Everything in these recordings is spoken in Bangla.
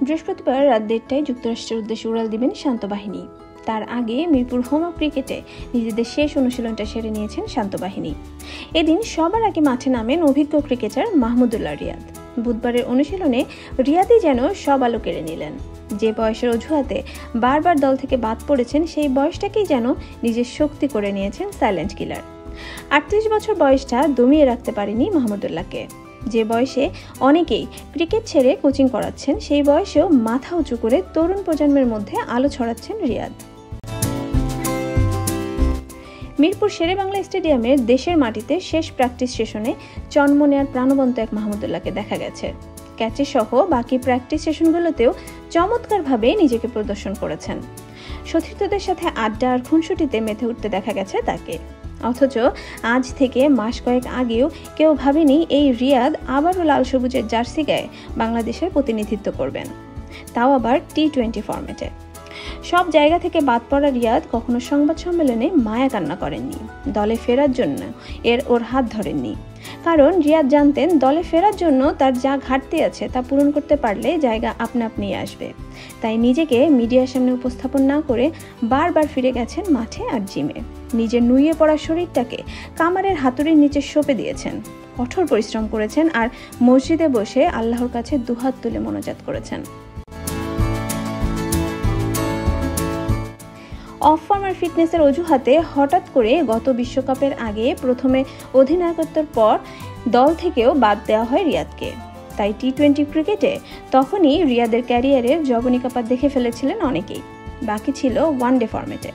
বৃহস্পতিবার রাত 1:30টায় যুক্তরাষ্ট্রের উদ্দেশ্যে উড়াল দিবেন শান্ত বাহিনী। তার আগে মিরপুর হোম অফ ক্রিকেটে নিজেদের শেষ অনুশীলনটা সেরে নিয়েছেন শান্ত বাহিনী। এদিন সবার আগে মাঠে নামেন অভিজ্ঞ ক্রিকেটার মাহমুদুল্লাহ রিয়াদ। বুধবারের অনুশীলনে রিয়াদই যেন সব আলো কেড়ে নিলেন। যে বয়সের অজুহাতে বারবার দল থেকে বাদ পড়েছেন, সেই বয়সটাকেই যেন নিজের শক্তি করে নিয়েছেন সাইলেন্ট কিলার। 38 বছর বয়সটা দমিয়ে রাখতে পারেনি মাহমুদুল্লাহকে। যে বয়সে অনেকেই ক্রিকেট ছেড়ে কোচিং করাচ্ছেন, সেই বয়সেও মাথা উঁচু করে তরুণ প্রজন্মের মধ্যে আলো ছড়াচ্ছেন রিয়াদ। মিরপুর শেরেবাংলা স্টেডিয়ামের দেশের মাটিতে শেষ প্র্যাকটিস সেশনে চনমনে আর প্রাণবন্ত এক মাহমুদুল্লাহকে দেখা গেছে। ক্যাচে সহ বাকি প্র্যাকটিস সেশনগুলোতেও চমৎকারভাবে নিজেকে প্রদর্শন করেছেন। সতীর্থদের সাথে আড্ডা আর খুনসুটিতে মেতে উঠতে দেখা গেছে তাকে। অথচ আজ থেকে মাস কয়েক আগেও কেউ ভাবেনি এই রিয়াদ আবারও লাল সবুজের জার্সি গায়ে বাংলাদেশের প্রতিনিধিত্ব করবেন, তাও আবার টি-20 ফরম্যাটে। সব জায়গা থেকে বাদ পড়া রিয়াদ কখনো সংবাদ সম্মেলনে মায়া কান্না করেননি, দলে ফেরার জন্য ওর হাত ধরেননি। কারণ রিয়াদ জানতেন দলে ফেরার জন্য তার যা ঘাটতি আছে তা পূরণ করতে পারলে জায়গা আপনা আপনি আসবে। তাই নিজেকে মিডিয়ার সামনে উপস্থাপন না করে বারবার ফিরে গেছেন মাঠে আর জিমে। নিজের নুইয়ে পড়া শরীরটাকে কামারের হাতুড়ির নিচে সঁপে দিয়েছেন, কঠোর পরিশ্রম করেছেন আর মসজিদে বসে আল্লাহর কাছে দুহাত তুলে মোনাজাত করেছেন। অফ ফর্ম আর ফিটনেসের অজুহাতে হঠাৎ করে গত বিশ্বকাপের আগে প্রথমে অধিনায়কত্বের পর দল থেকেও বাদ দেওয়া হয় রিয়াদকে। তাই টি-20 ক্রিকেটে তখনই রিয়াদের ক্যারিয়ারের জবনিকাপাত দেখে ফেলেছিলেন অনেকেই। বাকি ছিল ওয়ানডে ফরম্যাটে,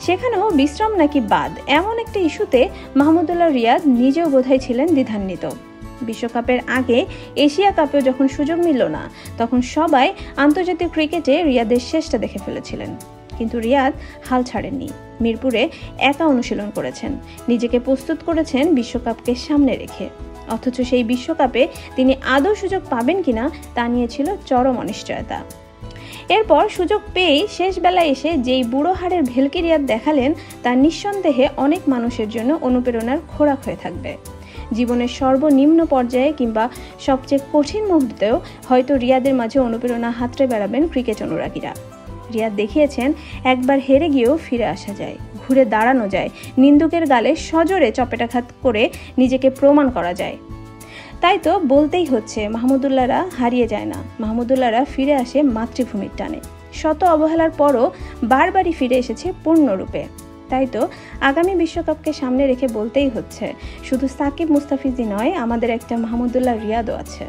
সেখানেও বিশ্রাম নাকি বাদ, এমন একটা ইস্যুতে মাহমুদুল্লাহ রিয়াদ নিজেও বোধহয় ছিলেন দ্বিধান্বিত। বিশ্বকাপের আগে এশিয়া কাপেও যখন সুযোগ মিলল না, তখন সবাই আন্তর্জাতিক ক্রিকেটে রিয়াদের শেষটা দেখে ফেলেছিলেন। কিন্তু রিয়াদ হাল ছাড়েননি। মিরপুরে একা অনুশীলন করেছেন, নিজেকে প্রস্তুত করেছেন বিশ্বকাপকে সামনে রেখে। অথচ সেই বিশ্বকাপে তিনি আদৌ সুযোগ পাবেন কিনা তা নিয়ে ছিল চরম অনিশ্চয়তা। এরপর সুযোগ পেয়েই শেষ বেলায় এসে যেই বুড়ো হাড়ের ভেলকি রিয়াদ দেখালেন, তা নিঃসন্দেহে অনেক মানুষের জন্য অনুপ্রেরণার খোরাক হয়ে থাকবে। জীবনের সর্বনিম্ন পর্যায়ে কিংবা সবচেয়ে কঠিন মুহূর্তেও হয়তো রিয়াদের মাঝে অনুপ্রেরণা হাতড়ে বেড়াবেন ক্রিকেট অনুরাগীরা। রিয়াদ দেখিয়েছেন একবার হেরে গিয়েও ফিরে আসা যায়, ঘুরে দাঁড়ানো যায়, নিন্দুকের গালে সজোরে চপেটাঘাত করে নিজেকে প্রমাণ করা যায়। তাই তো বলতেই হচ্ছে, মাহমুদুল্লাহরা হারিয়ে যায় না, মাহমুদুল্লাহরা ফিরে আসে মাতৃভূমির টানে। শত অবহেলার পরও বারবারই ফিরে এসেছে পূর্ণরূপে। তাই তো আগামী বিশ্বকাপকে সামনে রেখে বলতেই হচ্ছে, শুধু সাকিব মুস্তাফিজই নয়, আমাদের একটা মাহমুদুল্লাহ রিয়াদও আছে।